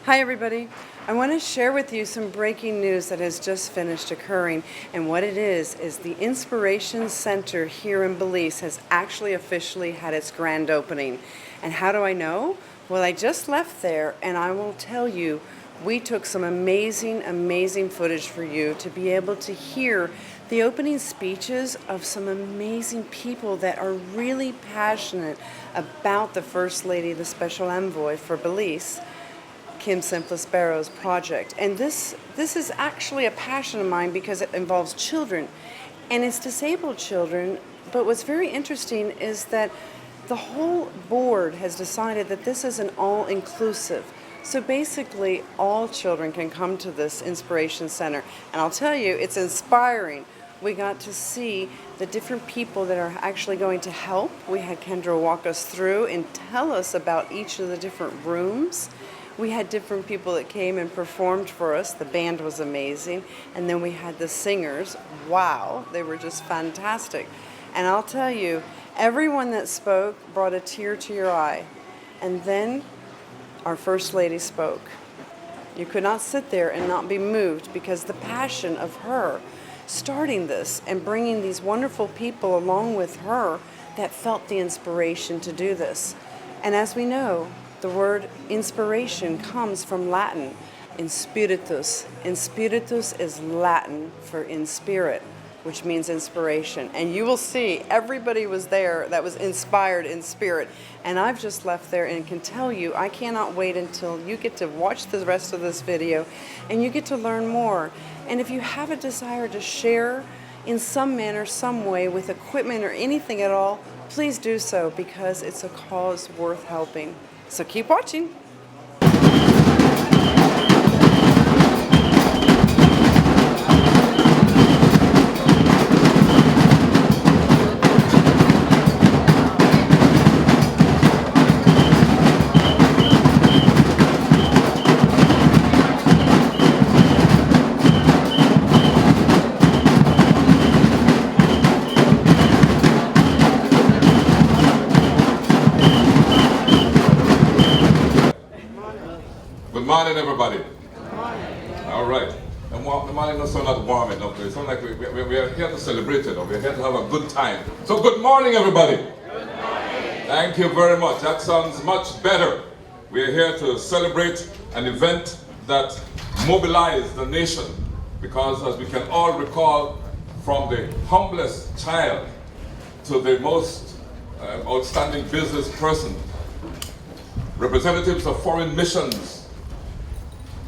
Hi everybody. I want to share with you some breaking news that has just finished occurring, and what it is the Inspiration Center here in Belize has actually officially had its grand opening. And how do I know? Well, I just left there, and I will tell you, we took some amazing footage for you to be able to hear the opening speeches of some amazing people that are really passionate about the First Lady, the Special Envoy for Belize, Simplis Barrow's project. And this is actually a passion of mine because it involves children, and it's disabled children. But what's very interesting is that the whole board has decided that this is an all-inclusive. So basically, all children can come to this Inspiration Center. And I'll tell you, it's inspiring. We got to see the different people that are actually going to help. We had Kendra walk us through and tell us about each of the different rooms. We had different people that came and performed for us. The band was amazing. And then we had the singers. Wow, they were just fantastic. And I'll tell you, everyone that spoke brought a tear to your eye. And then our First Lady spoke. You could not sit there and not be moved, because the passion of her starting this and bringing these wonderful people along with her that felt the inspiration to do this. And as we know, the word inspiration comes from Latin, in spiritus. In spiritus is Latin for in spirit, which means inspiration. And you will see everybody was there that was inspired in spirit. And I've just left there and can tell you, I cannot wait until you get to watch the rest of this video and you get to learn more. And if you have a desire to share in some manner, some way, with equipment or anything at all, please do so, because it's a cause worth helping. So keep watching. Good morning, everybody. Good morning. All right. The morning does sound not warm enough. It sounds like we are here to celebrate it, or we're here to have a good time. So good morning, everybody. Good morning. Thank you very much. That sounds much better. We're here to celebrate an event that mobilized the nation, because as we can all recall, from the humblest child to the most outstanding business person, representatives of foreign missions,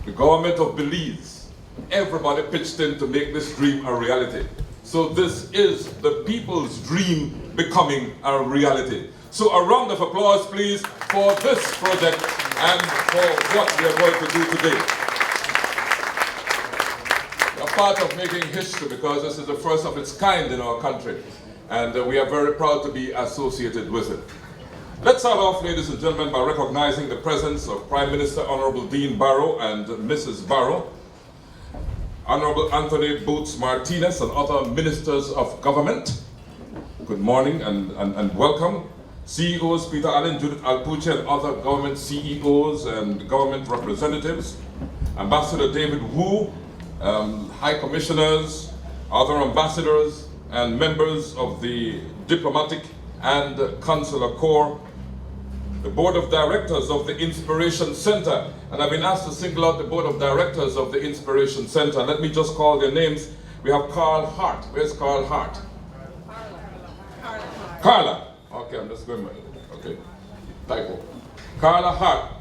the government of Belize, everybody pitched in to make this dream a reality. So this is the people's dream becoming a reality. So a round of applause, please, for this project and for what we are going to do today. We are part of making history, because this is the first of its kind in our country, and we are very proud to be associated with it. Let's start off, ladies and gentlemen, by recognizing the presence of Prime Minister Honorable Dean Barrow and Mrs. Barrow, Honorable Anthony Boots Martinez, and other ministers of government. Good morning and welcome. CEOs Peter Allen, Judith Alpuche, and other government CEOs and government representatives. Ambassador David Wu, High Commissioners, other ambassadors, and members of the diplomatic and consular corps, the board of directors of the Inspiration Center. And I've been asked to single out the board of directors of the Inspiration Center. Let me just call their names. We have Carl Hart. Where's Carl Hart? Carla. Okay, I'm just going, okay, typo. Carla Hart.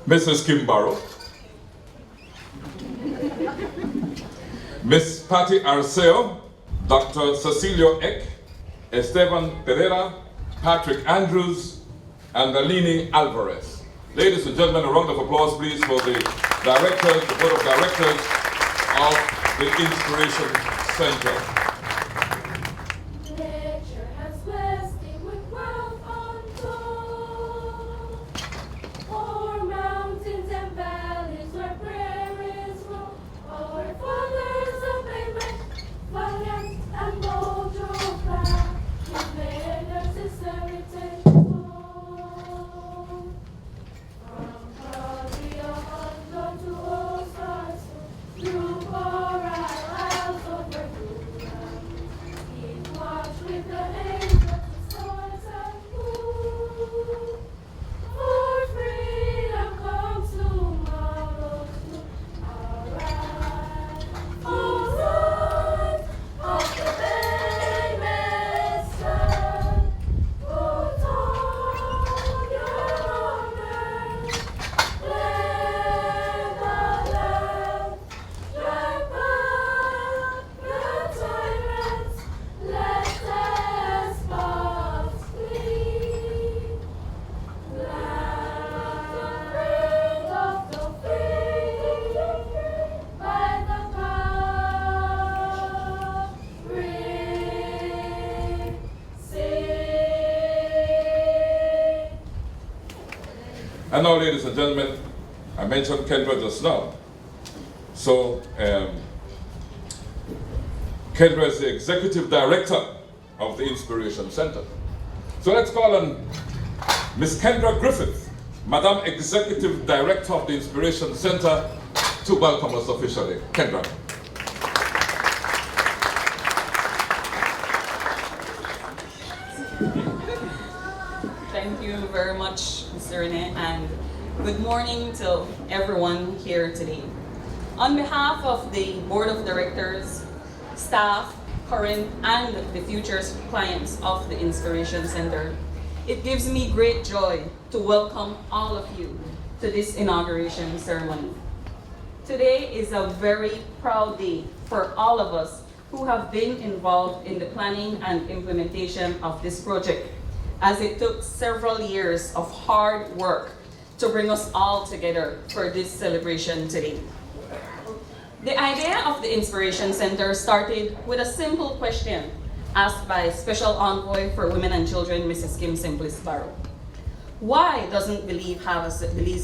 Mrs. Kim Barrow. Miss Patty Arceo, Dr. Cecilio Eck, Esteban Pereira, Patrick Andrews, and Alini Alvarez. Ladies and gentlemen, a round of applause, please, for the directors, the board of directors of the Inspiration Center. And now, ladies and gentlemen, I mentioned Kendra just now. So, Kendra is the Executive Director of the Inspiration Center. So let's call on Ms. Kendra Griffith, Madam Executive Director of the Inspiration Center, to welcome us officially. Kendra. Thank you very much, Mr. Rene, and good morning to everyone here today. On behalf of the Board of Directors, staff, current and the future clients of the Inspiration Center, it gives me great joy to welcome all of you to this inauguration ceremony. Today is a very proud day for all of us who have been involved in the planning and implementation of this project, as it took several years of hard work to bring us all together for this celebration today. The idea of the Inspiration Center started with a simple question asked by Special Envoy for Women and Children, Mrs. Kim Simplis Barrow. Why doesn't Belize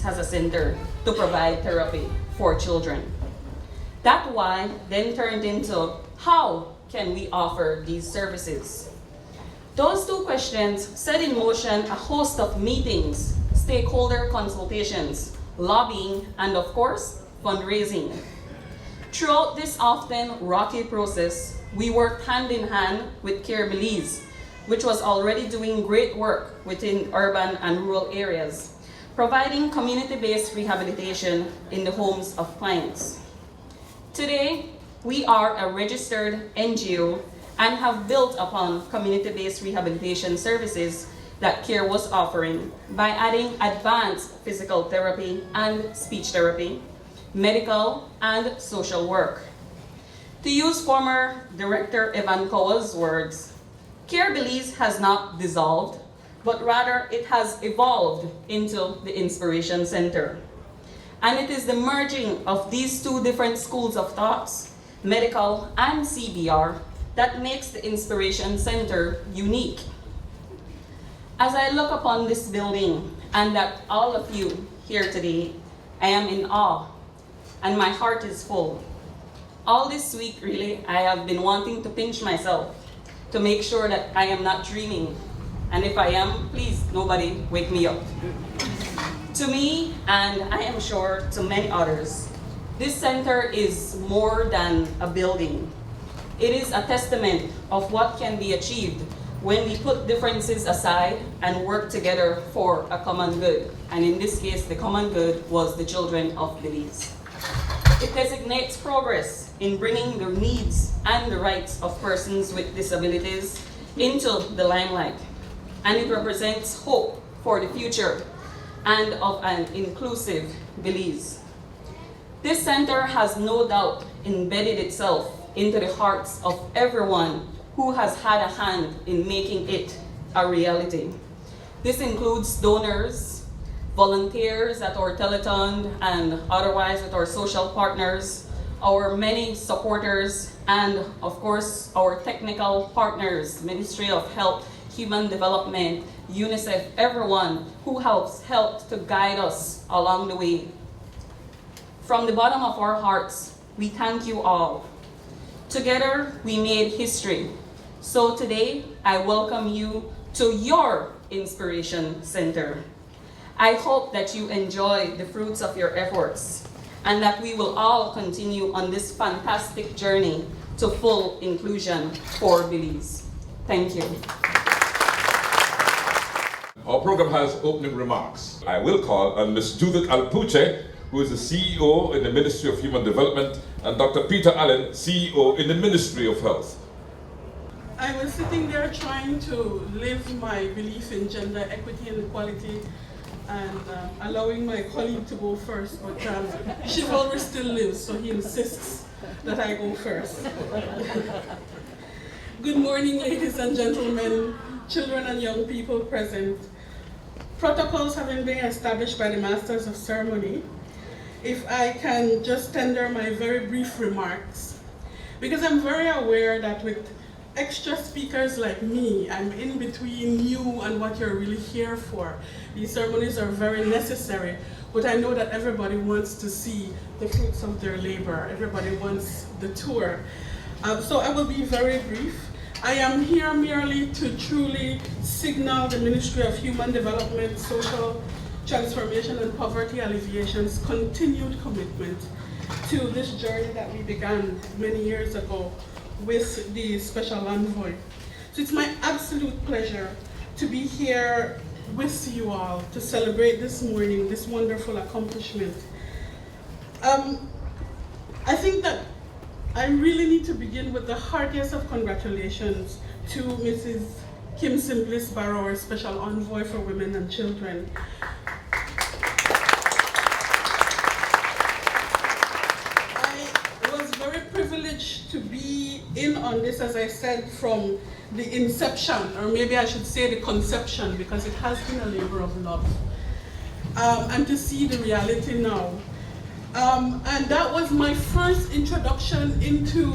have a center to provide therapy for children? That why then turned into, how can we offer these services? Those two questions set in motion a host of meetings, stakeholder consultations, lobbying, and of course, fundraising. Throughout this often rocky process, we worked hand in hand with Care Belize, which was already doing great work within urban and rural areas, providing community-based rehabilitation in the homes of clients. Today, we are a registered NGO and have built upon community-based rehabilitation services that Care was offering by adding advanced physical therapy and speech therapy, medical, and social work. To use former Director Evan Kowa's words, Care Belize has not dissolved, but rather it has evolved into the Inspiration Center. And it is the merging of these two different schools of thoughts, medical and CBR, that makes the Inspiration Center unique. As I look upon this building and at all of you here today, I am in awe and my heart is full. All this week, really, I have been wanting to pinch myself to make sure that I am not dreaming. And if I am, please, nobody wake me up. To me, and I am sure to many others, this center is more than a building. It is a testament of what can be achieved when we put differences aside and work together for a common good. And in this case, the common good was the children of Belize. It designates progress in bringing the needs and the rights of persons with disabilities into the limelight. And it represents hope for the future and of an inclusive Belize. This center has no doubt embedded itself into the hearts of everyone who has had a hand in making it a reality. This includes donors, volunteers at our telethon and otherwise with our social partners, our many supporters, and of course our technical partners, Ministry of Health, Human Development, UNICEF, everyone who helped to guide us along the way. From the bottom of our hearts, we thank you all. Together, we made history. So today, I welcome you to your Inspiration Center. I hope that you enjoy the fruits of your efforts and that we will all continue on this fantastic journey to full inclusion for Belize. Thank you. Our program has opening remarks. I will call on Ms. Judith Alpuche, who is the CEO in the Ministry of Human Development, and Dr. Peter Allen, CEO in the Ministry of Health. I was sitting there trying to live my belief in gender equity and equality and allowing my colleague to go first, but chivalry still lives, so he insists that I go first. Good morning, ladies and gentlemen, children and young people present. Protocols having been established by the Masters of Ceremony, if I can just tender my very brief remarks, because I'm very aware that with extra speakers like me. I'm in between you and what you're really here for. These ceremonies are very necessary, but I know that everybody wants to see the fruits of their labor. Everybody wants the tour. So I will be very brief. I am here merely to truly signal the Ministry of Human Development, Social Transformation and Poverty Alleviation's continued commitment to this journey that we began many years ago with the Special Envoy. So it's my absolute pleasure to be here with you all to celebrate this morning, this wonderful accomplishment. I think that I really need to begin with the heartiest of congratulations to Mrs. Kim Simplis Barrow, our Special Envoy for Women and Children. I was very privileged to be in on this, as I said, from the inception, or maybe I should say the conception, because it has been a labor of love, and to see the reality now. And that was my first introduction into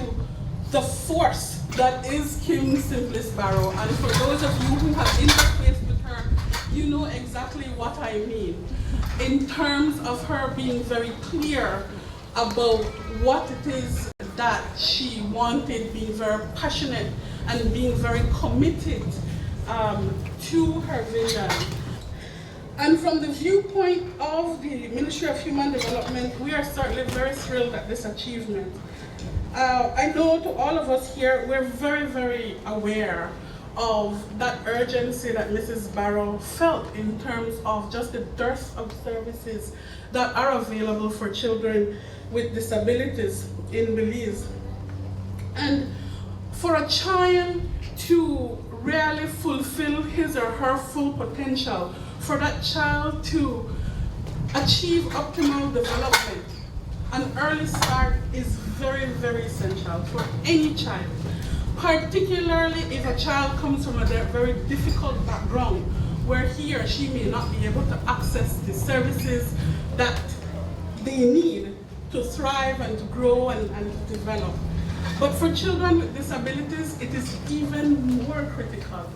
the force that is Kim Simplis Barrow. And for those of you who have interfaced with her, you know exactly what I mean in terms of her being very clear about what it is that she wanted, being very passionate and being very committed to her vision. And from the viewpoint of the Ministry of Human Development, we are certainly very thrilled at this achievement. I know to all of us here, we're very, very aware of that urgency that Mrs. Barrow felt in terms of just the dearth of services that are available for children with disabilities in Belize. And for a child to really fulfill his or her full potential, for that child to achieve optimal development, an early start is very, very essential for any child, particularly if a child comes from a very difficult background where he or she may not be able to access the services that they need to thrive and to grow and to develop. But for children with disabilities, it is even more critical,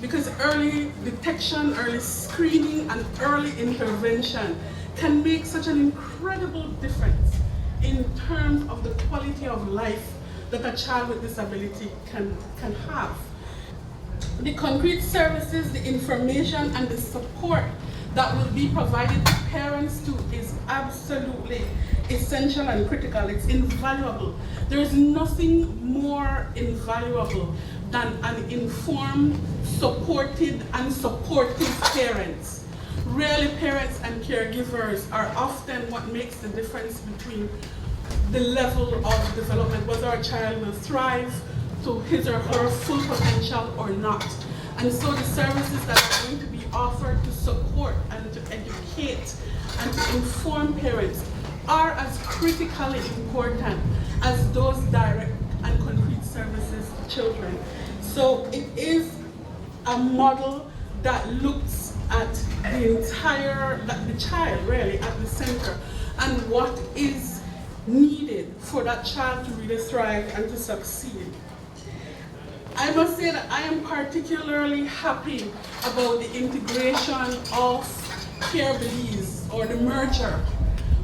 because early detection, early screening, and early intervention can make such an incredible difference in terms of the quality of life that a child with disability can have. The concrete services, the information, and the support that will be provided to parents too is absolutely essential and critical. It's invaluable. There is nothing more invaluable than an informed, supported, and supportive parents. Really, parents and caregivers are often what makes the difference between the level of development, whether a child will thrive to his or her full potential or not. And so the services that are going to be offered to support and to educate and to inform parents are as critically important as those direct and concrete services to children. So it is a model that looks at the child really at the center, and what is needed for that child to really thrive and to succeed. I must say that I am particularly happy about the integration of Care Belize, or the merger,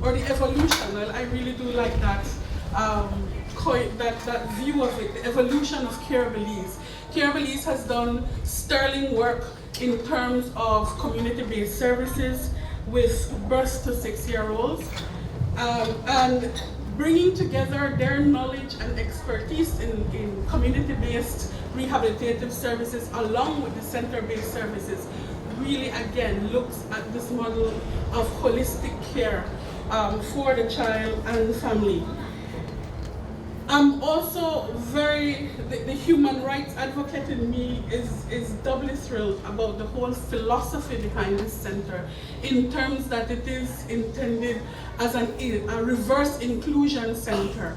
or the evolution. I really do like that, that view of it, the evolution of Care Belize. Care Belize has done sterling work in terms of community-based services with birth to 6-year-olds, and bringing together their knowledge and expertise in community-based rehabilitative services along with the center-based services really, again, looks at this model of holistic care for the child and family. I'm also the human rights advocate in me is doubly thrilled about the whole philosophy behind this center, in terms that it is intended as a reverse inclusion center,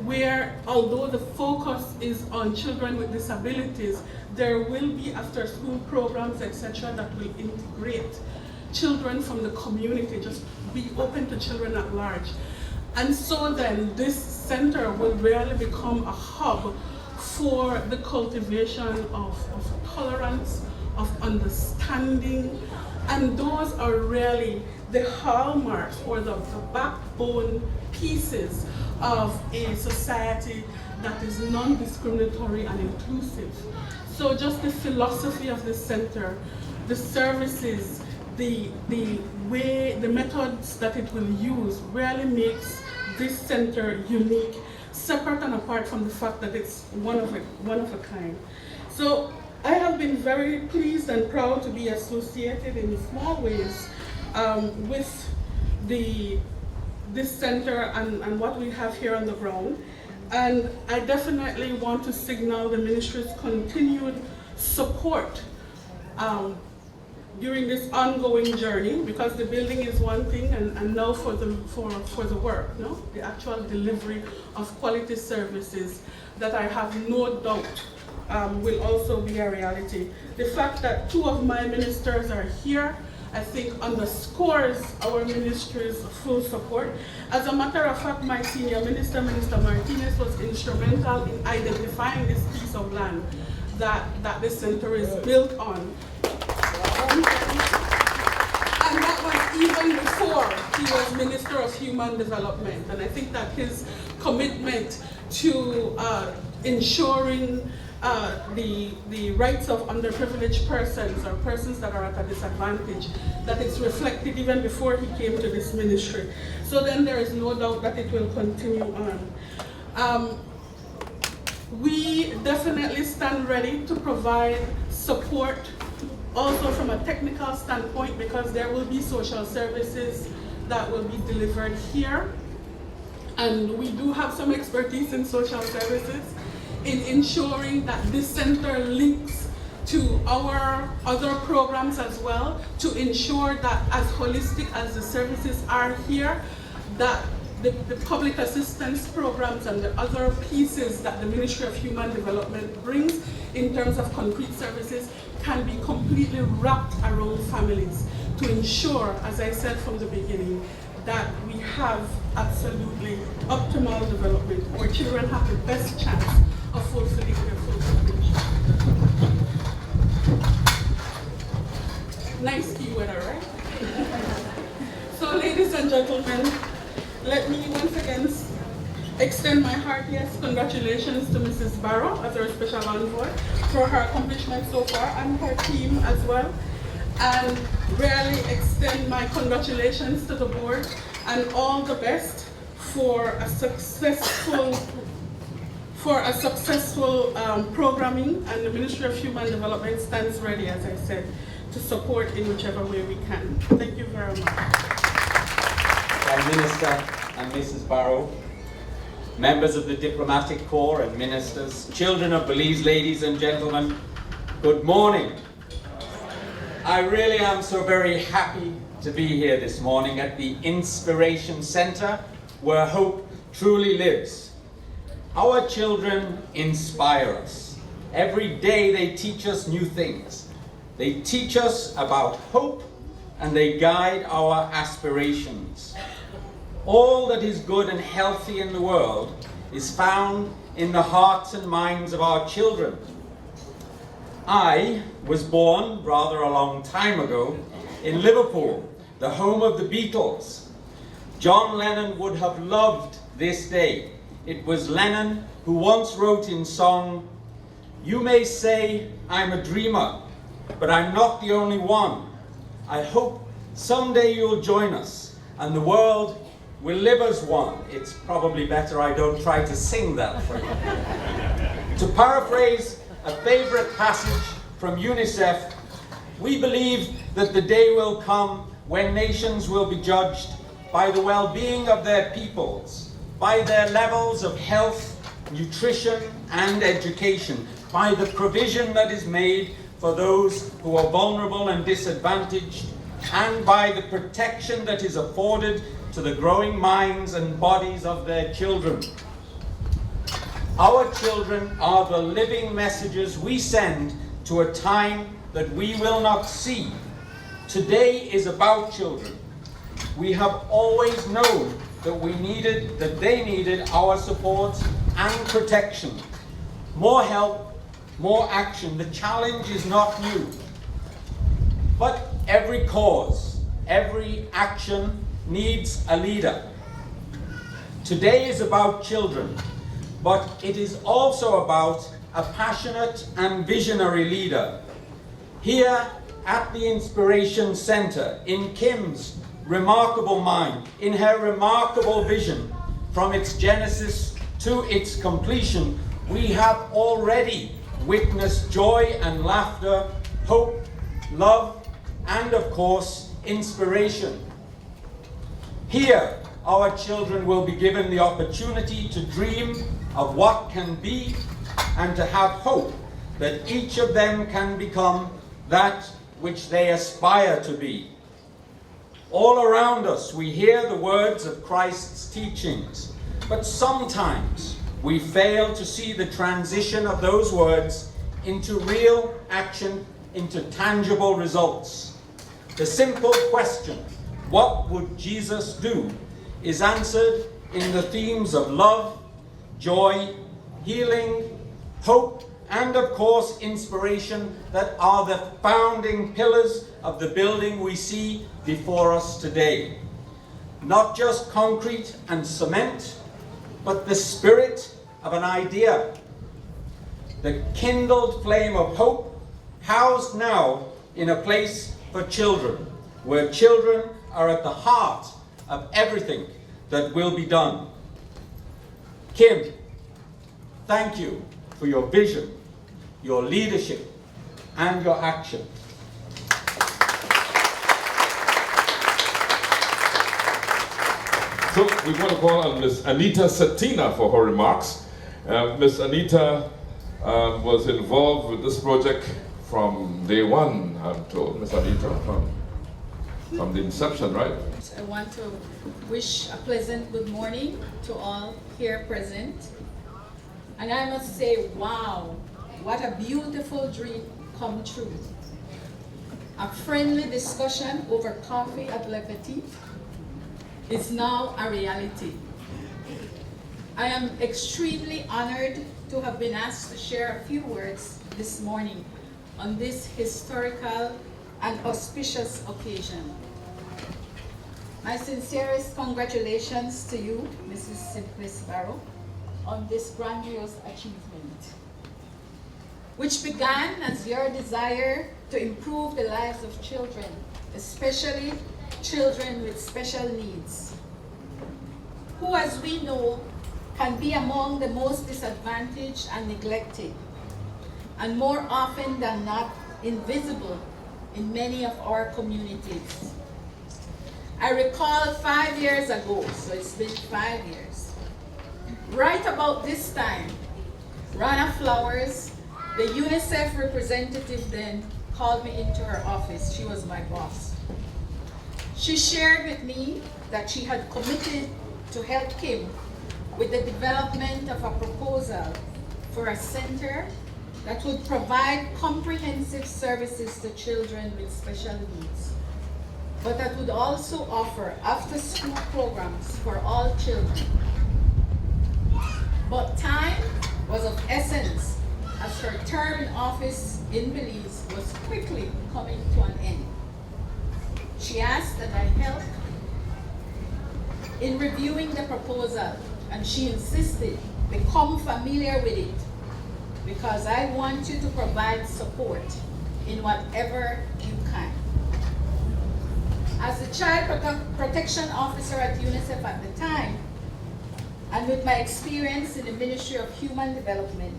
where although the focus is on children with disabilities, there will be after school programs, etc., that will integrate children from the community, just be open to children at large. And so then this center will really become a hub for the cultivation of tolerance, of understanding, and those are really the hallmarks or the backbone pieces of a society that is non-discriminatory and inclusive. So just the philosophy of the center, the services, the way, the methods that it will use really makes this center unique, separate and apart from the fact that it's one of a kind. So I have been very pleased and proud to be associated in small ways with this center and what we have here on the ground. And I definitely want to signal the ministry's continued support during this ongoing journey, because the building is one thing, and now for the work, no? The actual delivery of quality services that I have no doubt will also be a reality. The fact that 2 of my ministers are here, I think underscores our ministry's full support. As a matter of fact, my senior minister, Minister Martinez, was instrumental in identifying this piece of land that the center is built on. And that was even before he was Minister of Human Development. And I think that his commitment to ensuring the rights of underprivileged persons or persons that are at a disadvantage, that it's reflected even before he came to this ministry. So then there is no doubt that it will continue on. We definitely stand ready to provide support also from a technical standpoint, because there will be social services that will be delivered here. And we do have some expertise in social services, in ensuring that this center links to our other programs as well, to ensure that as holistic as the services are here, that the public assistance programs and the other pieces that the Ministry of Human Development brings in terms of concrete services can be completely wrapped around families, to ensure, as I said from the beginning, that we have absolutely optimal development, where children have the best chance of fulfilling their full potential. Nice key weather, right? So ladies and gentlemen, let me once again extend my heartiest congratulations to Mrs. Barrow as our special envoy for her accomplishments so far, and her team as well. And really extend my congratulations to the board and all the best for a successful programming, and the Ministry of Human Development stands ready, as I said, to support in whichever way we can. Thank you very much. Prime Minister and Mrs. Barrow, members of the Diplomatic Corps and ministers, children of Belize, ladies and gentlemen, good morning. I really am so very happy to be here this morning at the Inspiration Center, where hope truly lives. Our children inspire us. Every day they teach us new things. They teach us about hope, and they guide our aspirations. All that is good and healthy in the world is found in the hearts and minds of our children. I was born rather a long time ago in Liverpool, the home of the Beatles. John Lennon would have loved this day. It was Lennon who once wrote in song, "You may say I'm a dreamer, but I'm not the only one. I hope someday you'll join us and the world will live as one." It's probably better I don't try to sing that for you. To paraphrase a favorite passage from UNICEF, we believe that the day will come when nations will be judged by the well-being of their peoples, by their levels of health, nutrition, and education, by the provision that is made for those who are vulnerable and disadvantaged, and by the protection that is afforded to the growing minds and bodies of their children. Our children are the living messages we send to a time that we will not see. Today is about children. We have always known that they needed our support and protection. more help, more action. The challenge is not new. But every cause, every action needs a leader. Today is about children, but it is also about a passionate and visionary leader. Here at the Inspiration Center, in Kim's remarkable mind, in her remarkable vision, from its genesis to its completion, we have already witnessed joy and laughter, hope, love, and of course, inspiration. Here, our children will be given the opportunity to dream of what can be and to have hope that each of them can become that which they aspire to be. All around us, we hear the words of Christ's teachings, but sometimes we fail to see the transition of those words into real action, into tangible results. The simple question, what would Jesus do, is answered in the themes of love, joy, healing, hope, and of course inspiration that are the founding pillars of the building we see before us today. Not just concrete and cement, but the spirit of an idea. The kindled flame of hope, housed now in a place for children, where children are at the heart of everything that will be done. Kim, thank you for your vision, your leadership, and your action. So we want to call on Ms. Anita Satina for her remarks. Ms. Anita was involved with this project from day one, I'm told. Ms. Anita, from the inception, right? I want to wish a pleasant good morning to all here present. And I must say, wow, what a beautiful dream come true. A friendly discussion over coffee at Le Petit is now a reality. I am extremely honored to have been asked to share a few words this morning on this historical and auspicious occasion. My sincerest congratulations to you, Mrs. Simplis Barrow, on this grandiose achievement, which began as your desire to improve the lives of children, especially children with special needs, who, as we know, can be among the most disadvantaged and neglected, and more often than not, invisible in many of our communities. I recall 5 years ago, so it's been 5 years, right about this time, Rana Flowers, the UNICEF representative then, called me into her office. She was my boss. She shared with me that she had committed to help Kim with the development of a proposal for a center that would provide comprehensive services to children with special needs, but that would also offer after-school programs for all children. But time was of essence, as her term in office in Belize was quickly coming to an end. She asked that I help in reviewing the proposal, and she insisted, become familiar with it, because I want you to provide support in whatever you can. As the Child Protection Officer at UNICEF at the time, and with my experience in the Ministry of Human Development,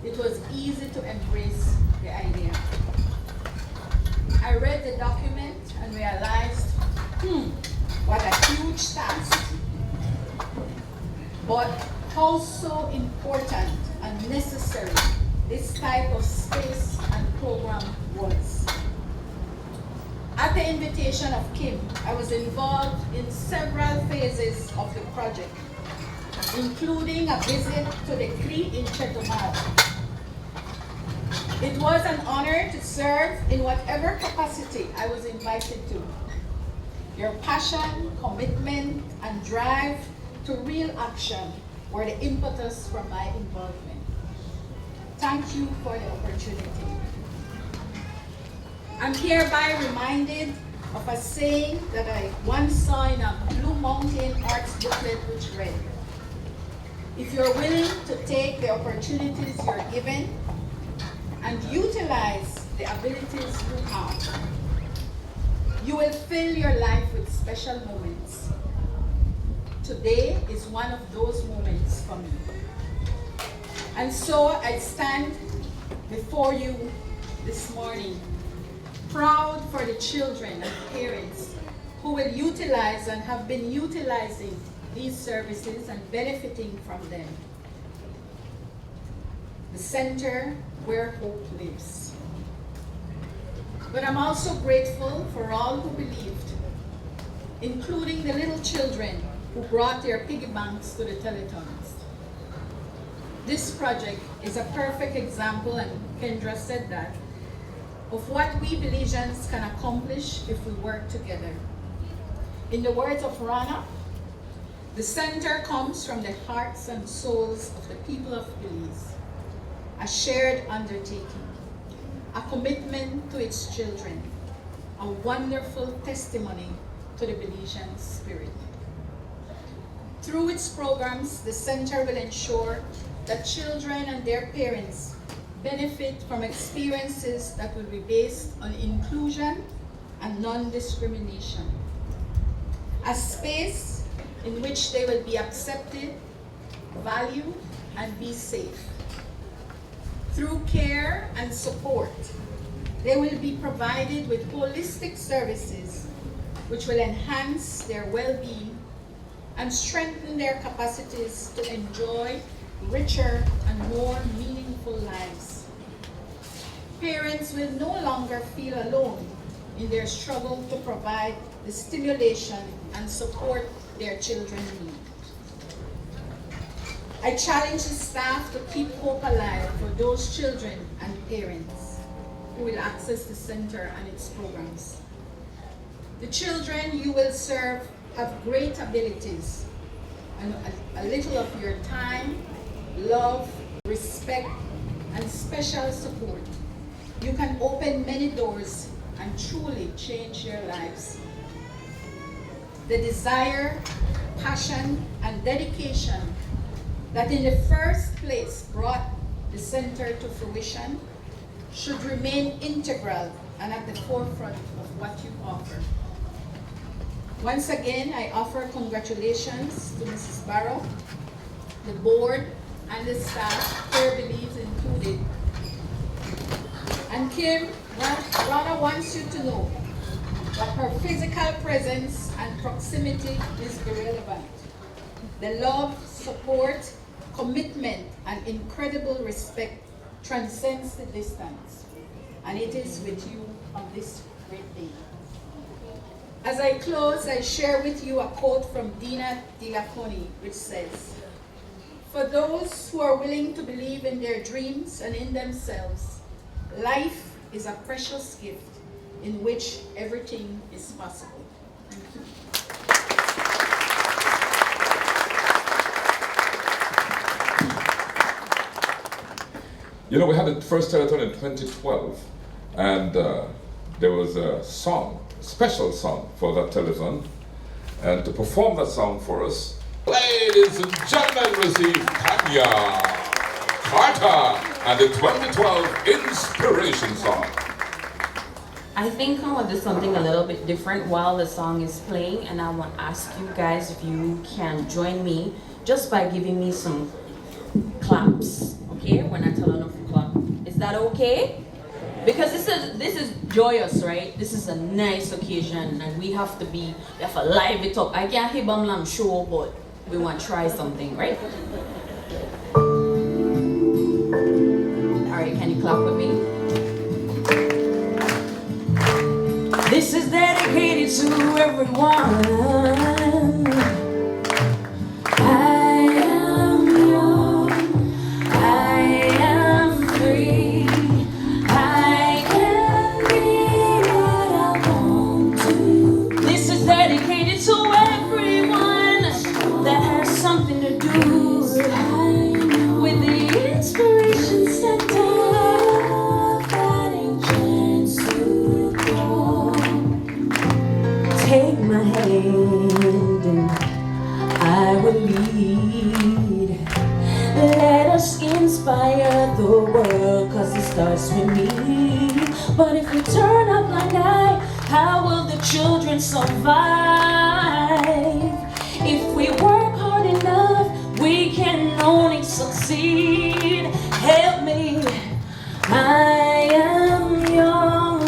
it was easy to embrace the idea. I read the document and realized, what a huge task. But how so important and necessary this type of space and program was. At the invitation of Kim, I was involved in several phases of the project, including a visit to the CRI in Chetumal. It was an honor to serve in whatever capacity I was invited to. Your passion, commitment, and drive to real action were the impetus for my involvement. Thank you for the opportunity. I'm hereby reminded of a saying that I once saw in a Blue Mountain Arts booklet which read, "If you're willing to take the opportunities you're given and utilize the abilities you have, you will fill your life with special moments. Today is one of those moments for me. And so I stand before you this morning, proud for the children and parents who will utilize and have been utilizing these services and benefiting from them. The center where hope lives. But I'm also grateful for all who believed, including the little children who brought their piggy banks to the telethons. This project is a perfect example, and Kendra said that, of what we Belizeans can accomplish if we work together. In the words of Rana, the center comes from the hearts and souls of the people of Belize, a shared undertaking, a commitment to its children, a wonderful testimony to the Belizean spirit. Through its programs, the center will ensure that children and their parents benefit from experiences that will be based on inclusion and non-discrimination. A space in which they will be accepted, valued, and be safe. Through care and support, they will be provided with holistic services which will enhance their well-being and strengthen their capacities to enjoy richer and more meaningful lives. Parents will no longer feel alone in their struggle to provide the stimulation and support their children need. I challenge the staff to keep hope alive for those children and parents who will access the center and its programs. The children you will serve have great abilities, and a little of your time, love, respect, and special support, you can open many doors and truly change your lives. The desire, passion, and dedication that in the first place brought the center to fruition should remain integral and at the forefront of what you offer. Once again, I offer congratulations to Mrs. Barrow, the board, and the staff, Care Belize included. And Kim, Rana wants you to know that her physical presence and proximity is irrelevant. The love, support, commitment, and incredible respect transcends the distance. And it is with you on this great day. As I close, I share with you a quote from Dina Diaconi, which says, "For those who are willing to believe in their dreams and in themselves, life is a precious gift in which everything is possible." Thank you. You know, we had the first telethon in 2012, and there was a song, a special song for that telethon. And to perform that song for us, ladies and gentlemen, receive Tanya Carter and the 2012 Inspiration Song. I think I want to do something a little bit different while the song is playing, and I want to ask you guys if you can join me just by giving me some claps, okay? When I tell enough to clap. Is that okay? Because this is joyous, right? This is a nice occasion, and we have to live it up. I can't hear Bamlam show, but we want to try something, right? All right, can you clap with me? This is dedicated to everyone. I am young, I am free, I can be what I want to. This is dedicated to everyone that has something to do with the Inspiration Center. and I will lead. Let us inspire the world, cause it starts with me. But if we turn a blind eye, how will the children survive? If we work hard enough, we can only succeed. Help me. I am young,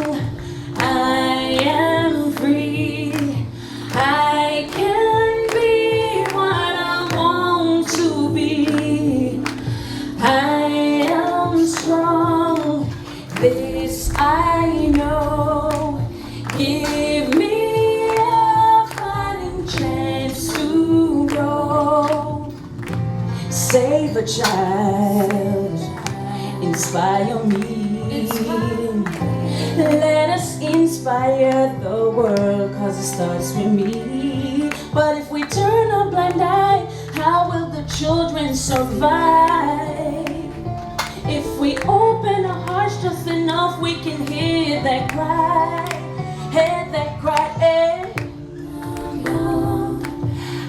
I am free. I can be what I want to be. I am strong, this I know. Give me a fighting chance to grow. Save a child, inspire me. Let us inspire the world, cause it starts with me. But if we turn a blind eye, how will the children survive? If we open our hearts just enough, we can hear that cry. Hear that cry.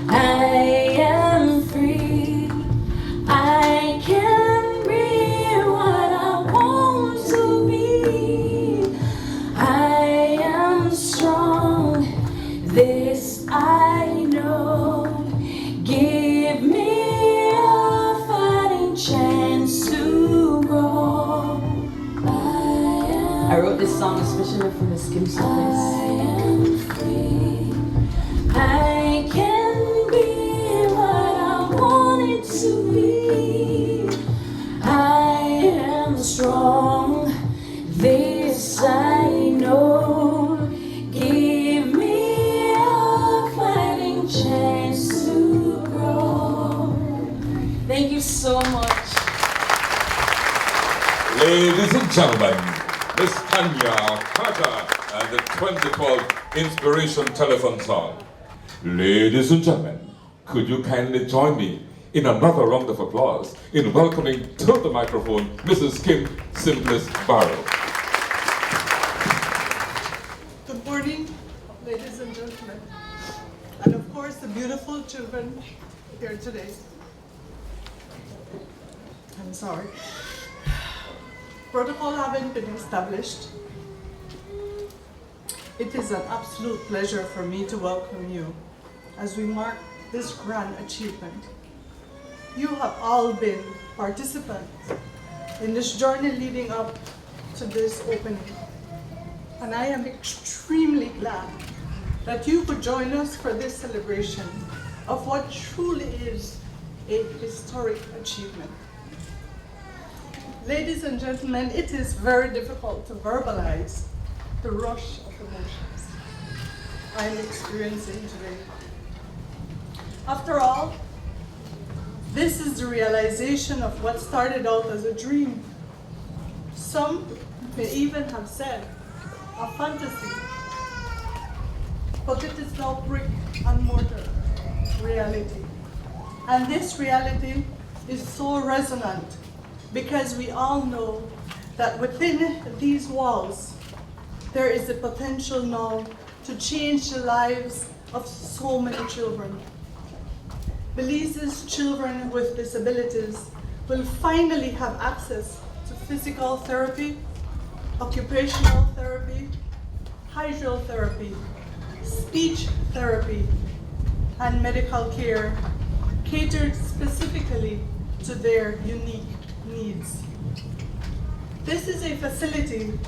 I am free. I can be what I want to be. I am strong, this I know. Give me a fighting chance to grow. I wrote this song especially for the Simplis. I am free. I can be what I wanted to be. I am strong, this I know. Give me a fighting chance to grow. Thank you so much. Ladies and gentlemen, Miss Tanya Carter and the 2012 Inspiration Telephone Song. Ladies and gentlemen, could you kindly join me in another round of applause in welcoming to the microphone Mrs. Kim Simplis Barrow. Good morning, ladies and gentlemen, and of course the beautiful children here today. I'm sorry. Protocol having been established, it is an absolute pleasure for me to welcome you as we mark this grand achievement. You have all been participants in this journey leading up to this opening, and I am extremely glad that you could join us for this celebration of what truly is a historic achievement. Ladies and gentlemen, it is very difficult to verbalize the rush of emotions I am experiencing today. After all, this is the realization of what started out as a dream. Some may even have said a fantasy, but it is now brick and mortar reality. And this reality is so resonant because we all know that within these walls, there is the potential now to change the lives of so many children. Belize's children with disabilities will finally have access to physical therapy, occupational therapy, hydrotherapy, speech therapy, and medical care catered specifically to their unique needs. This is a facility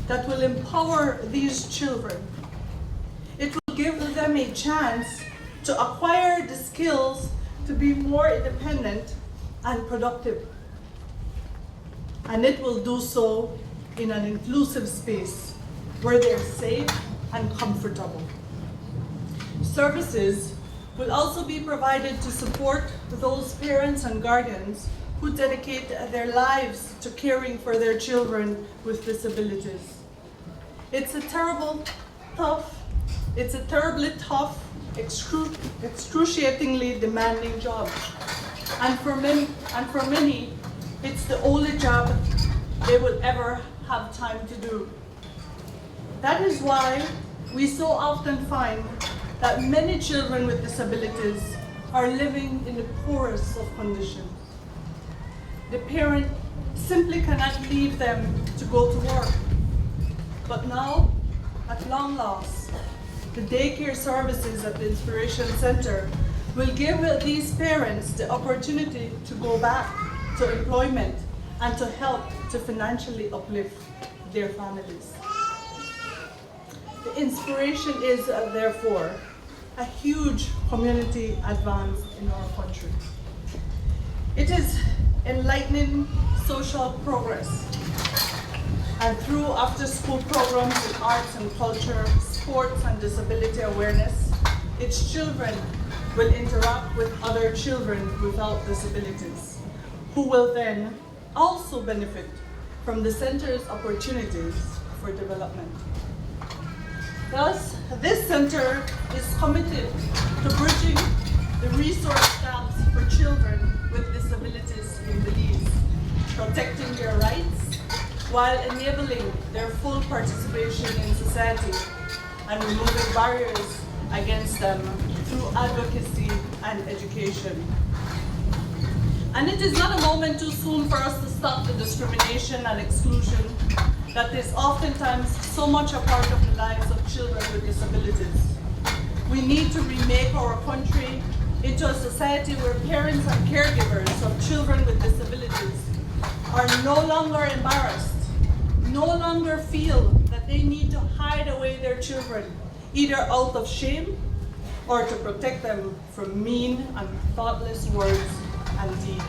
that will empower these children. It will give them a chance to acquire the skills to be more independent and productive. And it will do so in an inclusive space where they're safe and comfortable. Services will also be provided to support those parents and guardians who dedicate their lives to caring for their children with disabilities. It's a terribly tough, excruciatingly demanding job. And for many, it's the only job they will ever have time to do. That is why we so often find that many children with disabilities are living in the poorest of conditions. The parent simply cannot leave them to go to work. But now, at long last, the daycare services at the Inspiration Center will give these parents the opportunity to go back to employment and to help to financially uplift their families. The Inspiration is, therefore, a huge community advance in our country. It is enlightening social progress. And through after-school programs in arts and culture, sports and disability awareness, its children will interact with other children without disabilities, who will then also benefit from the center's opportunities for development. Thus, this center is committed to bridging the resource gaps for children with disabilities in Belize, protecting their rights while enabling their full participation in society and removing barriers against them through advocacy and education. And it is not a moment too soon for us to stop the discrimination and exclusion that is oftentimes so much a part of the lives of children with disabilities. We need to remake our country into a society where parents and caregivers of children with disabilities are no longer embarrassed, no longer feel that they need to hide away their children, either out of shame or to protect them from mean and thoughtless words and deeds.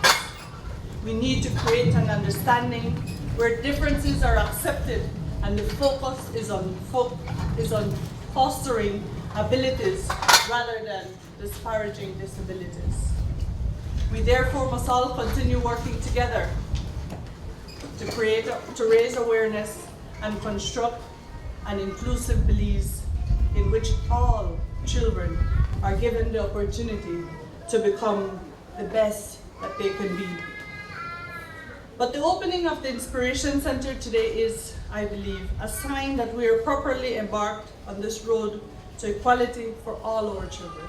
We need to create an understanding where differences are accepted and the focus is on fostering abilities rather than disparaging disabilities. We therefore must all continue working together to raise awareness and construct an inclusive Belize in which all children are given the opportunity to become the best that they can be. But the opening of the Inspiration Center today is, I believe, a sign that we are properly embarked on this road to equality for all our children.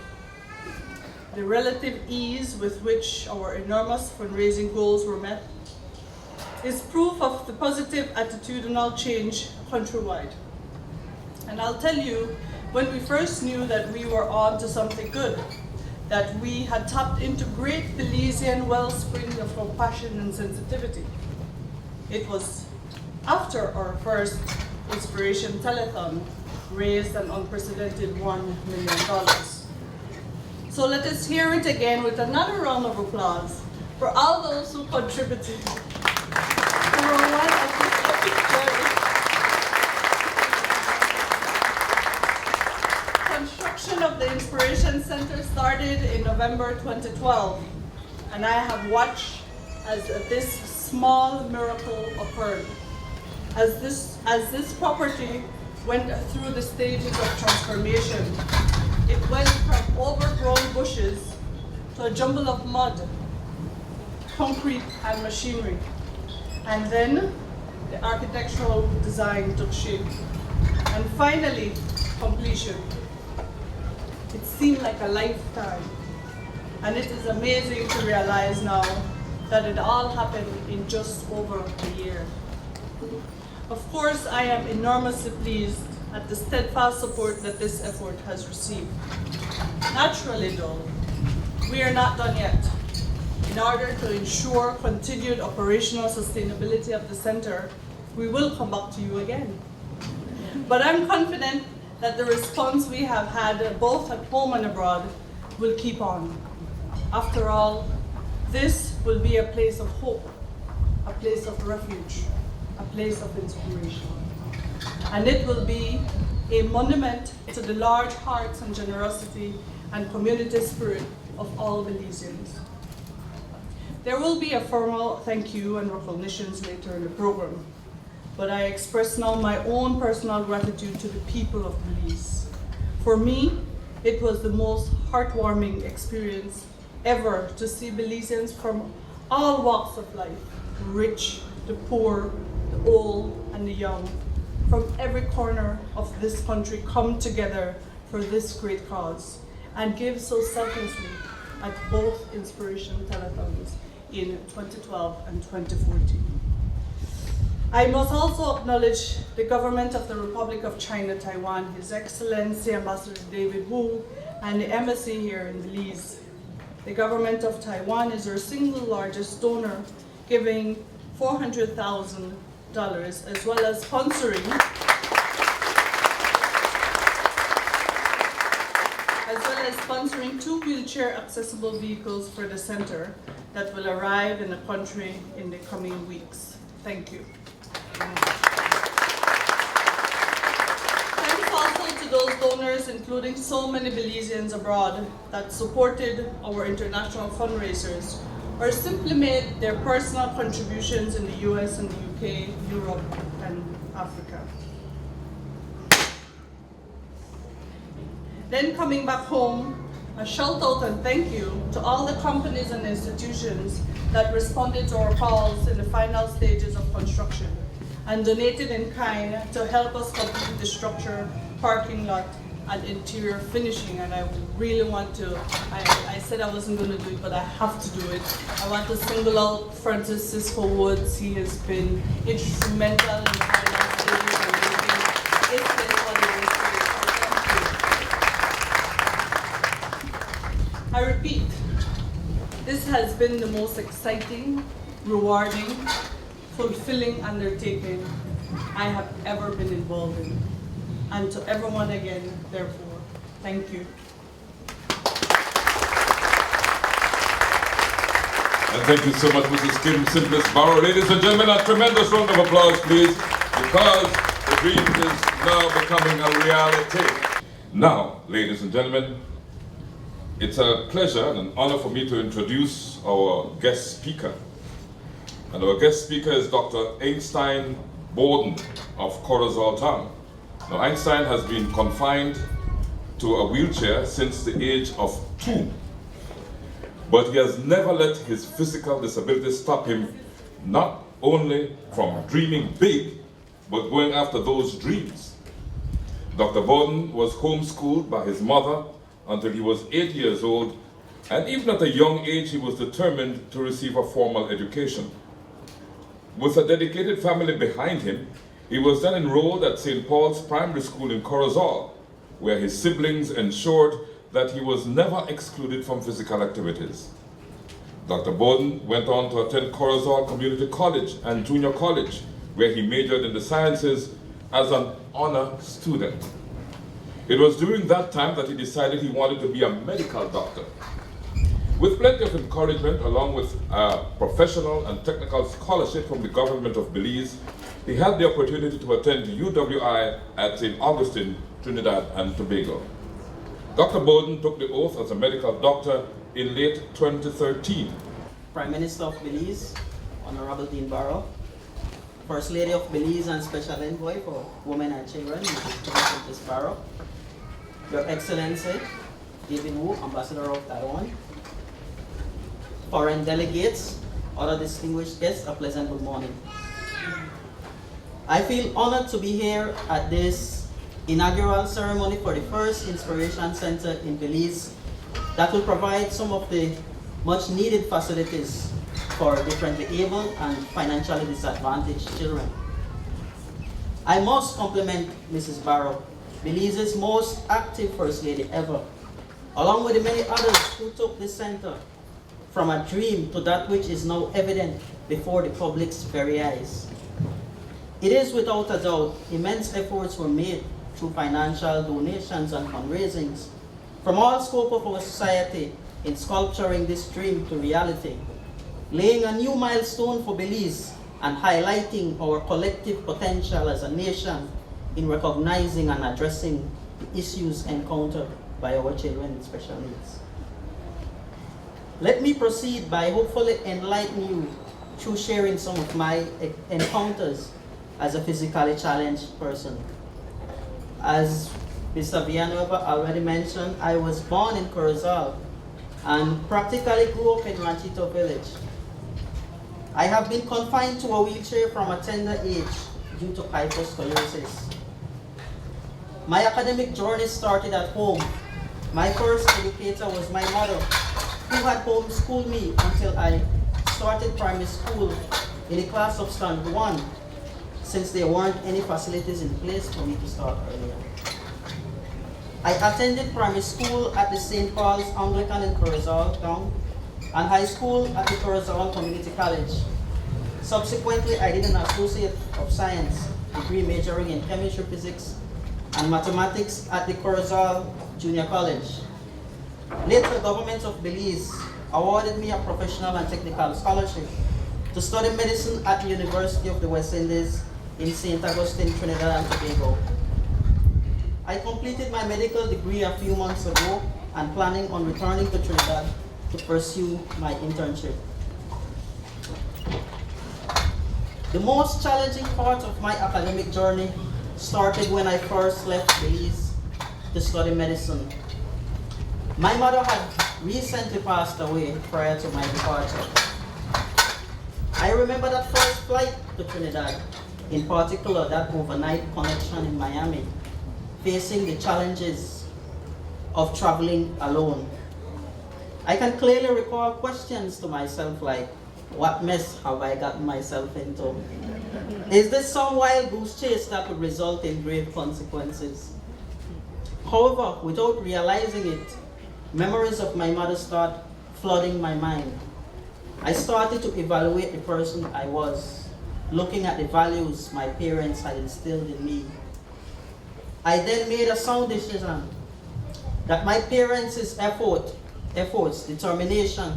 The relative ease with which our enormous fundraising goals were met is proof of the positive attitudinal change countrywide. And I'll tell you, when we first knew that we were on to something good, that we had tapped into great Belizean wellspring of compassion and sensitivity. It was after our first Inspiration Telethon raised an unprecedented $1 million. So let us hear it again with another round of applause for all those who contributed to our one of this epic journey. Construction of the Inspiration Center started in November 2012, and I have watched as this small miracle occurred. As this property went through the stages of transformation, it went from overgrown bushes to a jumble of mud, concrete, and machinery. And then the architectural design took shape. And finally, completion. It seemed like a lifetime. And it is amazing to realize now that it all happened in just over a year. Of course, I am enormously pleased at the steadfast support that this effort has received. Naturally though, we are not done yet. In order to ensure continued operational sustainability of the center, we will come back to you again. But I'm confident that the response we have had both at home and abroad will keep on. After all, this will be a place of hope, a place of refuge, a place of inspiration. And it will be a monument to the large hearts and generosity and community spirit of all Belizeans. There will be a formal thank you and recognitions later in the program, but I express now my own personal gratitude to the people of Belize. For me, it was the most heartwarming experience ever to see Belizeans from all walks of life, the rich, the poor, the old, and the young, from every corner of this country come together for this great cause and gave so selflessly at both Inspiration Telethons in 2012 and 2014. I must also acknowledge the government of the Republic of China, Taiwan, His Excellency Ambassador David Wu, and the embassy here in Belize. The government of Taiwan is our single largest donor, giving $400,000 as well as sponsoring 2 wheelchair accessible vehicles for the center that will arrive in the country in the coming weeks. Thank you. Thanks also to those donors, including so many Belizeans abroad that supported our international fundraisers or simply made their personal contributions in the US and the UK, Europe, and Africa. Then coming back home, a shout out and thank you to all the companies and institutions that responded to our calls in the final stages of construction and donated in kind to help us complete the structure, parking lot, and interior finishing. And I really want to, I said I wasn't going to do it, but I have to do it. I want to single out Francis Cisco Woods. He has been instrumental in the final stages and making this place what it is today. I repeat, this has been the most exciting, rewarding, fulfilling undertaking I have ever been involved in. And to everyone again, therefore, thank you. And thank you so much, Mrs. Kim Simplis Barrow. Ladies and gentlemen, a tremendous round of applause, please, because the dream is now becoming a reality. Now, ladies and gentlemen, it's a pleasure and an honor for me to introduce our guest speaker. And our guest speaker is Dr. Einstein Borden of Corozal Town. Now, Einstein has been confined to a wheelchair since the age of 2. But he has never let his physical disability stop him not only from dreaming big, but going after those dreams. Dr. Borden was homeschooled by his mother until he was 8 years old, and even at a young age he was determined to receive a formal education. With a dedicated family behind him, he was then enrolled at St. Paul's Primary School in Corozal, where his siblings ensured that he was never excluded from physical activities. Dr. Borden went on to attend Corozal Community College and Junior College, where he majored in the sciences as an honor student. It was during that time that he decided he wanted to be a medical doctor. With plenty of encouragement, along with a professional and technical scholarship from the government of Belize, he had the opportunity to attend the UWI at St. Augustine, Trinidad and Tobago. Dr. Borden took the oath as a medical doctor in late 2013. Prime Minister of Belize, Honorable Dean Barrow, First Lady of Belize and Special Envoy for Women and Children, Mrs. Barrow, Your Excellency, David Wu, Ambassador of Taiwan, foreign delegates, other distinguished guests, a pleasant good morning. I feel honored to be here at this inaugural ceremony for the first Inspiration Center in Belize that will provide some of the much needed facilities for differently able and financially disadvantaged children. I must compliment Mrs. Barrow, Belize's most active First Lady ever, along with the many others who took this center from a dream to that which is now evident before the public's very eyes. It is without a doubt immense efforts were made through financial donations and fundraisings from all scope of our society in sculpturing this dream to reality, laying a new milestone for Belize and highlighting our collective potential as a nation in recognizing and addressing the issues encountered by our children with special needs. Let me proceed by hopefully enlightening you through sharing some of my encounters as a physically challenged person. As Mr. Villanueva already mentioned, I was born in Corozal and practically grew up in Ranchito Village. I have been confined to a wheelchair from a tender age due to hyposcoliosis. My academic journey started at home. My first educator was my mother, who had homeschooled me until I started primary school in a class of standard 1, since there weren't any facilities in place for me to start earlier. I attended primary school at the St. Paul's Anglican in Corozal town and high school at the Corozal Community College. Subsequently, I did an Associate of Science degree majoring in chemistry, physics, and mathematics at the Corozal Junior College. Later, the government of Belize awarded me a professional and technical scholarship to study medicine at the University of the West Indies in St. Augustine, Trinidad and Tobago. I completed my medical degree a few months ago and planning on returning to Trinidad to pursue my internship. The most challenging part of my academic journey started when I first left Belize to study medicine. My mother had recently passed away prior to my departure. I remember that first flight to Trinidad, in particular that overnight connection in Miami, facing the challenges of traveling alone. I can clearly recall questions to myself like, what mess have I gotten myself into? Is this some wild goose chase that would result in grave consequences? However, without realizing it, memories of my mother start flooding my mind. I started to evaluate the person I was, looking at the values my parents had instilled in me. I then made a sound decision that my parents' efforts, determination,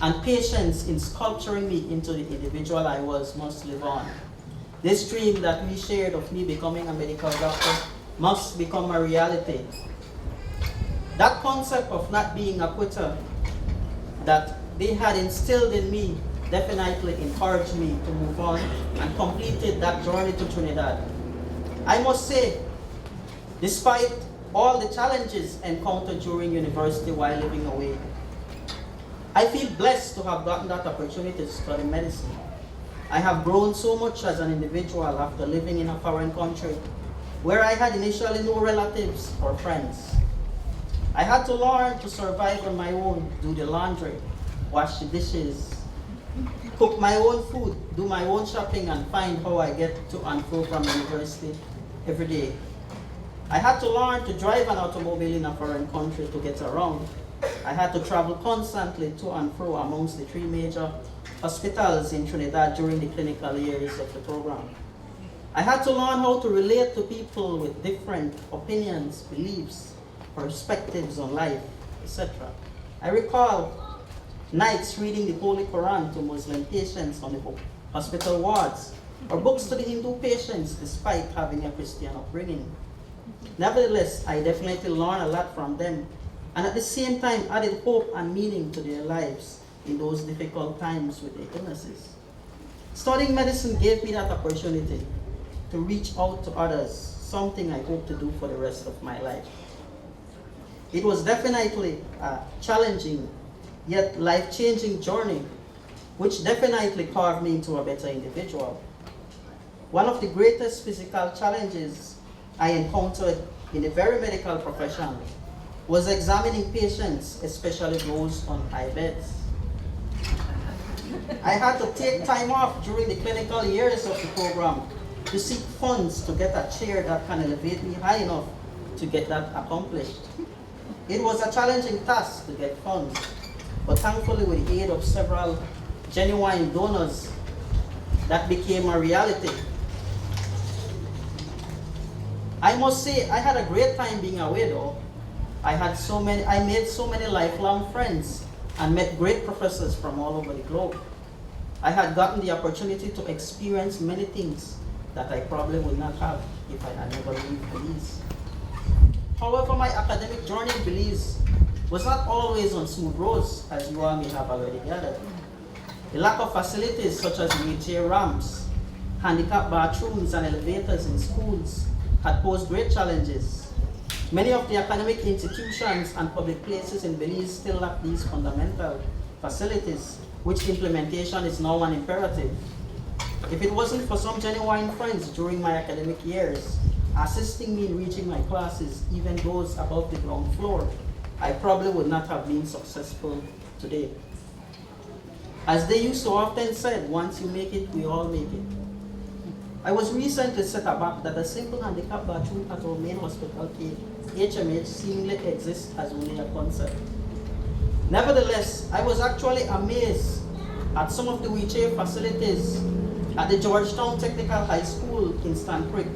and patience in sculpturing me into the individual I was must live on. This dream that we shared of me becoming a medical doctor must become a reality. That concept of not being a quitter that they had instilled in me definitely encouraged me to move on and completed that journey to Trinidad. I must say, despite all the challenges encountered during university while living away, I feel blessed to have gotten that opportunity to study medicine. I have grown so much as an individual after living in a foreign country where I had initially no relatives or friends. I had to learn to survive on my own, do the laundry, wash the dishes, cook my own food, do my own shopping, and find how I get to and fro from university every day. I had to learn to drive an automobile in a foreign country to get around. I had to travel constantly to and fro amongst the 3 major hospitals in Trinidad during the clinical years of the program. I had to learn how to relate to people with different opinions, beliefs, perspectives on life, etc. I recall nights reading the Holy Quran to Muslim patients on the hospital wards, or books to the Hindu patients despite having a Christian upbringing. Nevertheless, I definitely learned a lot from them, and at the same time added hope and meaning to their lives in those difficult times with their illnesses. Studying medicine gave me that opportunity to reach out to others, something I hope to do for the rest of my life. It was definitely a challenging yet life-changing journey, which definitely carved me into a better individual. One of the greatest physical challenges I encountered in the very medical profession was examining patients, especially those on high beds. I had to take time off during the clinical years of the program to seek funds to get a chair that can elevate me high enough to get that accomplished. It was a challenging task to get funds, but thankfully with the aid of several genuine donors, that became a reality. I must say, I had a great time being away though. I made so many lifelong friends and met great professors from all over the globe. I had gotten the opportunity to experience many things that I probably would not have if I had never left Belize. However, my academic journey in Belize was not always on smooth roads, as you all may have already gathered. The lack of facilities such as wheelchair ramps, handicapped bathrooms, and elevators in schools had posed great challenges. Many of the academic institutions and public places in Belize still lack these fundamental facilities, which implementation is now an imperative. If it wasn't for some genuine friends during my academic years, assisting me in reaching my classes, even those above the ground floor, I probably would not have been successful today. As they used to often say, once you make it, we all make it. I was recently set aback that a simple handicap bathroom at our main hospital, HMH, seemingly exists as only a concept. Nevertheless, I was actually amazed at some of the wheelchair facilities at the Georgetown Technical High School in Stanford,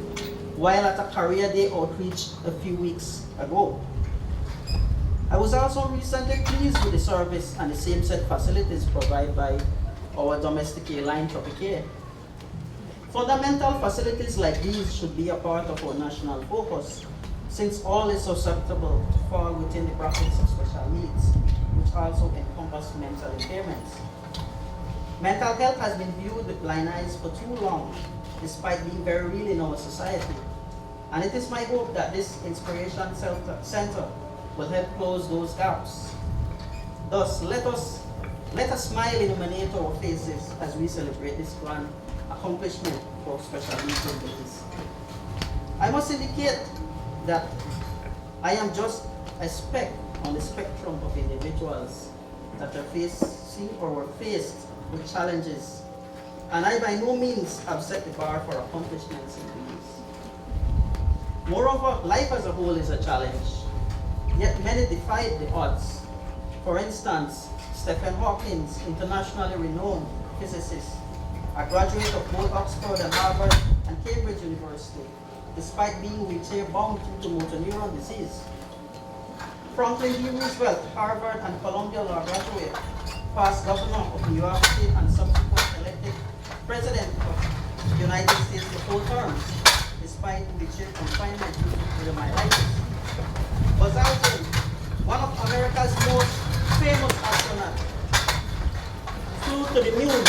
while at a career day outreach a few weeks ago. I was also recently pleased with the service and the same set facilities provided by our domestic airline Tropicare. Fundamental facilities like these should be a part of our national focus, since all is susceptible to fall within the brackets of special needs, which also encompass mental impairments. Mental health has been viewed with blind eyes for too long, despite being very real in our society. And it is my hope that this Inspiration Center will help close those gaps. Thus, let us smile illuminate our faces as we celebrate this grand accomplishment for special needs in Belize. I must indicate that I am just a speck on the spectrum of individuals that are facing or were faced with challenges, and I by no means have set the bar for accomplishments in Belize. Moreover, life as a whole is a challenge, yet many defied the odds. For instance, Stephen Hawking, internationally renowned physicist, a graduate of both Oxford and Harvard and Cambridge University, despite being wheelchair-bound due to motor neuron disease. Franklin D. Roosevelt, Harvard and Columbia law graduate, past governor of New York State and subsequent elected president of the United States for 4 terms, despite wheelchair confinement due to poliomyelitis. Buzz Aldrin, one of America's most famous astronauts, flew to the moon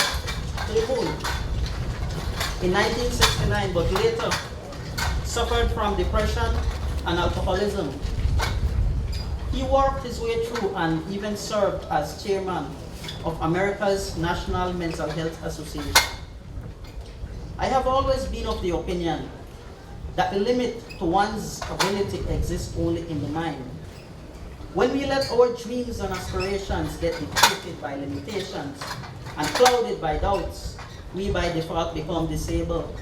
in 1969, but later suffered from depression and alcoholism. He worked his way through and even served as chairman of America's National Mental Health Association. I have always been of the opinion that the limit to one's ability exists only in the mind. When we let our dreams and aspirations get dictated by limitations and clouded by doubts, we by default become disabled.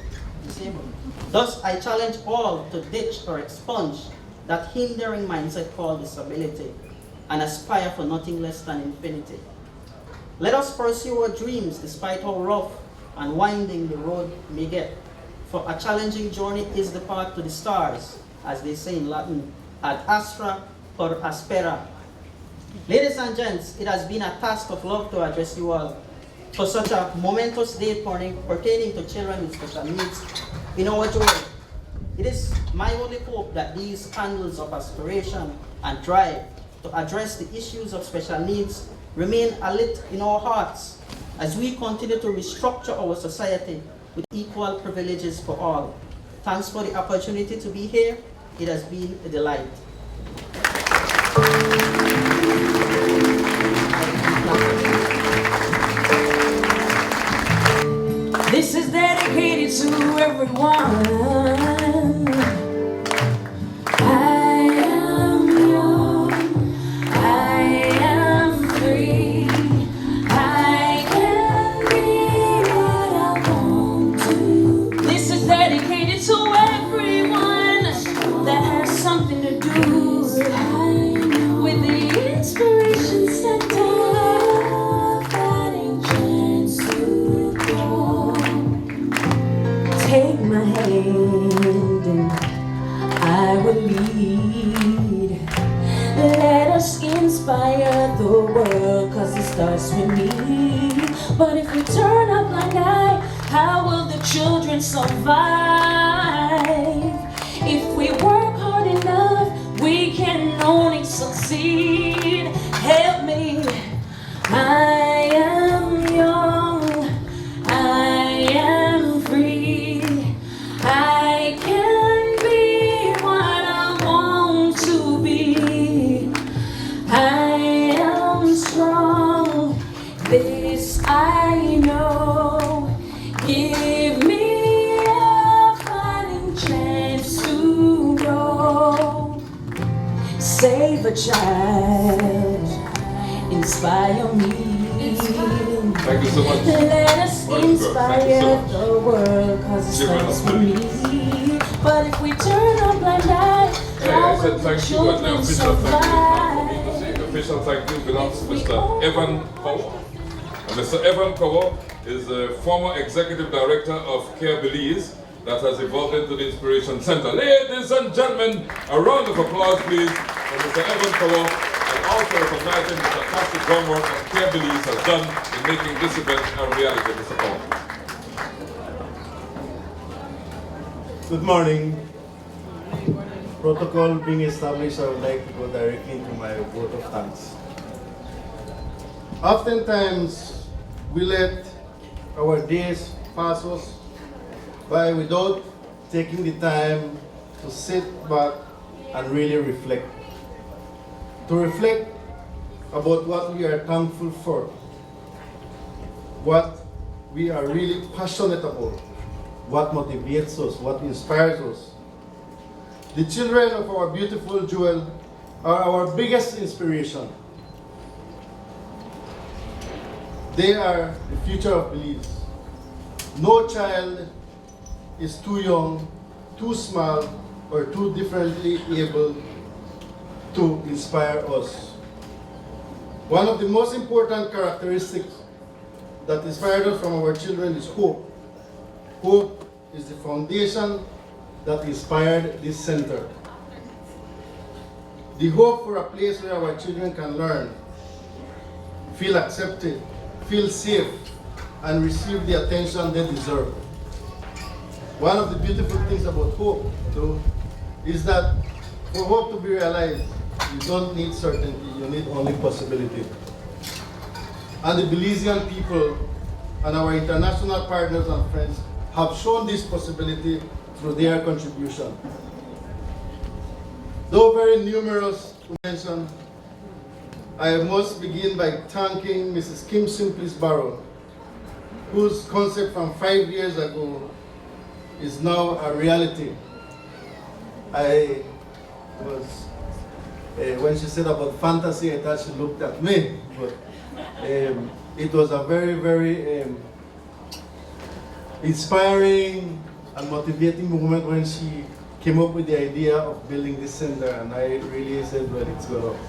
Thus, I challenge all to ditch or expunge that hindering mindset called disability and aspire for nothing less than infinity. Let us pursue our dreams despite how rough and winding the road may get. For a challenging journey is the path to the stars, as they say in Latin, ad astra per aspera. Ladies and gents, it has been a task of love to address you all for such a momentous day pertaining to children with special needs in our joy. It is my only hope that these candles of aspiration and drive to address the issues of special needs remain alit in our hearts as we continue to restructure our society with equal privileges for all. Thanks for the opportunity to be here. It has been a delight. This is dedicated to everyone. I am young, I am free, I can be what I want to. This is dedicated to everyone that has something to do with the Inspiration Center. Take my hand and I will lead. Let us inspire the world, cause it starts with me. But if we turn a blind eye, how will the children survive? If we work hard enough, we can only succeed. Help me. I am young, I am free, I can be what I want to be. I am strong, this I know. Give me a fighting chance to if a child inspire me. Thank you so much. Let us Thank you inspire so much. the world, cause it Children starts of with me. But if we turn a blind eye, Hey, how I will said the thank you, but the children official thank you is not for me survive? to say. The official thank you belongs to Mr. Evan Power. And Mr. Evan Power is a former executive director of Care Belize that has evolved into the Inspiration Center. Ladies and gentlemen, a round of applause please for Mr. Evan Power, and also recognizing the fantastic groundwork that Care Belize has done in making this event a reality. Mr. Power. Good morning. Protocol being established, I would like to go directly into my vote of thanks. Oftentimes, we let our days pass us by without taking the time to sit back and really reflect. To reflect about what we are thankful for, what we are really passionate about, what motivates us, what inspires us. The children of our beautiful jewel are our biggest inspiration. They are the future of Belize. No child is too young, too small, or too differently able to inspire us. One of the most important characteristics that inspired us from our children is hope. Hope is the foundation that inspired this center. The hope for a place where our children can learn, feel accepted, feel safe, and receive the attention they deserve. One of the beautiful things about hope, though, is that for hope to be realized, you don't need certainty, you need only possibility. And the Belizean people and our international partners and friends have shown this possibility through their contribution. Though very numerous to mention, I must begin by thanking Mrs. Kim Simplis Barrow, whose concept from 5 years ago is now a reality. I was, when she said about fantasy, I thought she looked at me, but it was a very, very inspiring and motivating moment when she came up with the idea of building this center, and I really said, well, it's going to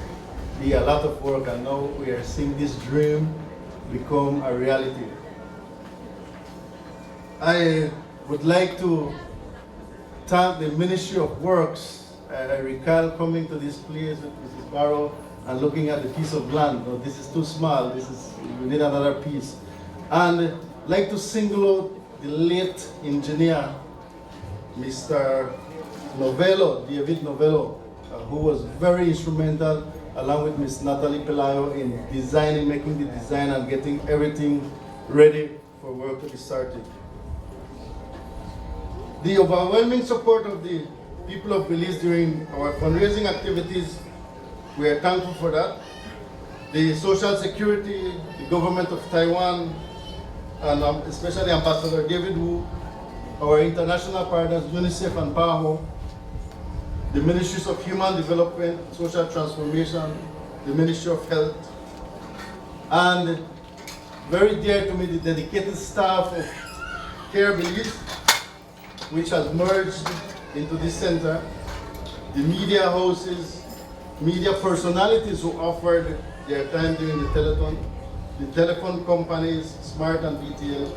be a lot of work, and now we are seeing this dream become a reality. I would like to thank the Ministry of Works. I recall coming to this place with Mrs. Barrow and looking at the piece of land. Oh, this is too small, we need another piece. And I'd like to single out the late engineer, Mr. Novello, David Novello, who was very instrumental, along with Ms. Natalie Pelayo, in designing, making the design and getting everything ready for work to be started. The overwhelming support of the people of Belize during our fundraising activities, we are thankful for that. The Social Security, the government of Taiwan, and especially Ambassador David Wu, our international partners, UNICEF and Barrow, the Ministries of Human Development, Social Transformation, the Ministry of Health, and very dear to me, the dedicated staff of Care Belize, which has merged into this center, the media houses, media personalities who offered their time during the telethon, the telephone companies, Smart and BTL,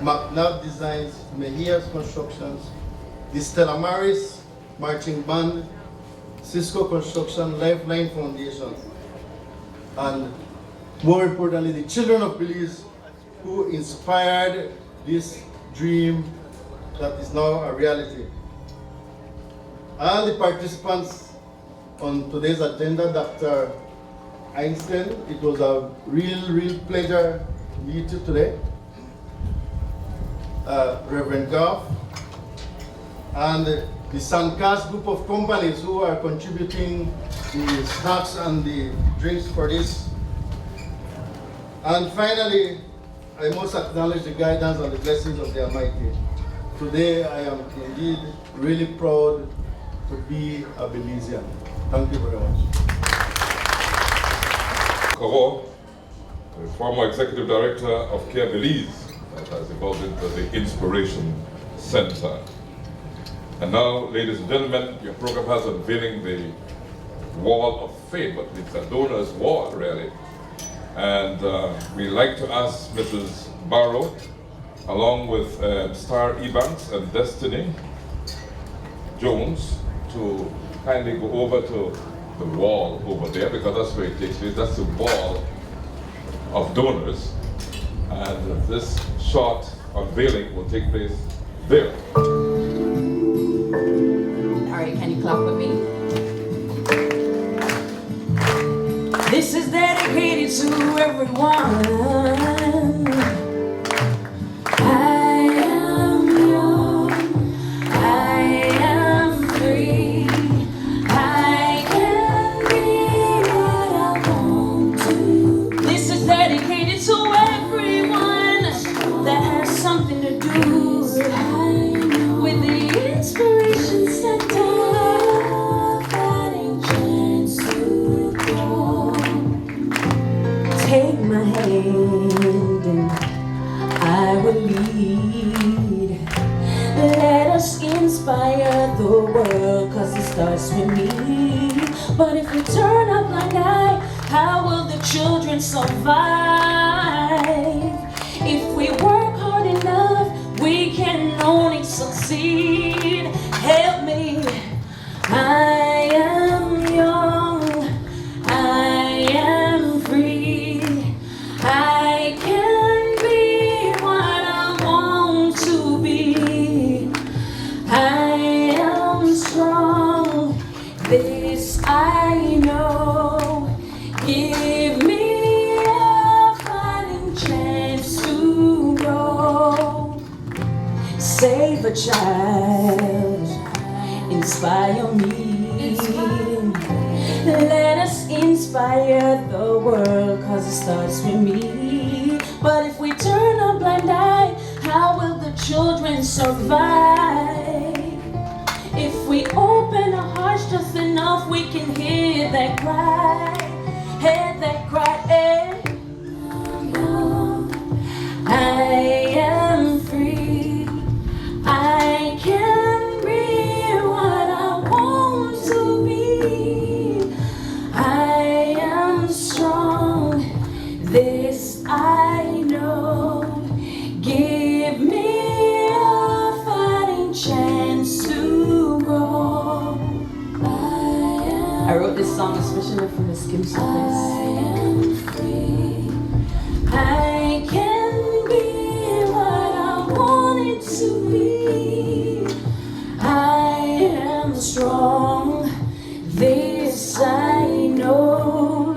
McNabb Designs, Mejia's Constructions, the Stella Maris Marching Band, Cisco Construction, Lifeline Foundation, and more importantly, the children of Belize who inspired this dream that is now a reality. All the participants on today's agenda, Dr. Einstein, it was a real pleasure to meet you today. Reverend Goff, and the Sankast group of companies who are contributing the snacks and the drinks for this. And finally, I must acknowledge the guidance and the blessings of the Almighty. Today, I am indeed really proud to be a Belizean. Thank you very much. Kawo, the former executive director of Care Belize, that has evolved into the Inspiration Center. And now, ladies and gentlemen, your program has unveiling the Wall of Fame, but it's a donor's wall, really. And we like to ask Mrs. Barrow, along with Star Ebanks and Destiny Jones, to kindly go over to the wall over there, because that's where it takes place. That's the wall of donors. And this short unveiling will take place there. All right, can you clap with me? This is dedicated to everyone. I am young, I am free, I can be what I want to. This is dedicated to everyone that has something to do with the Inspiration Center. Take my hand and I will lead. Let us inspire the world, cause it starts with me. But if we turn a blind eye, how will the children survive? If we work hard enough, we can only succeed. Help me. I am young, I am free, I can be what I want to be. I am strong, this I know. Give me a fighting chance to grow. Save a child, inspire me. Let us inspire the world, cause it starts with me. But if we turn a blind eye, how will the children survive? If we open our hearts just enough, we can hear that cry. Hear that cry, eh? I am free, I can be what I want to be. I am strong, this I know. Give me a fighting chance to grow. I wrote this song especially for the Simplis. I am free, I can be what I wanted to be. I am strong, this I know.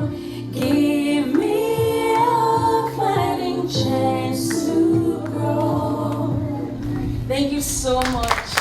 Give me a fighting chance to grow. Thank you so much.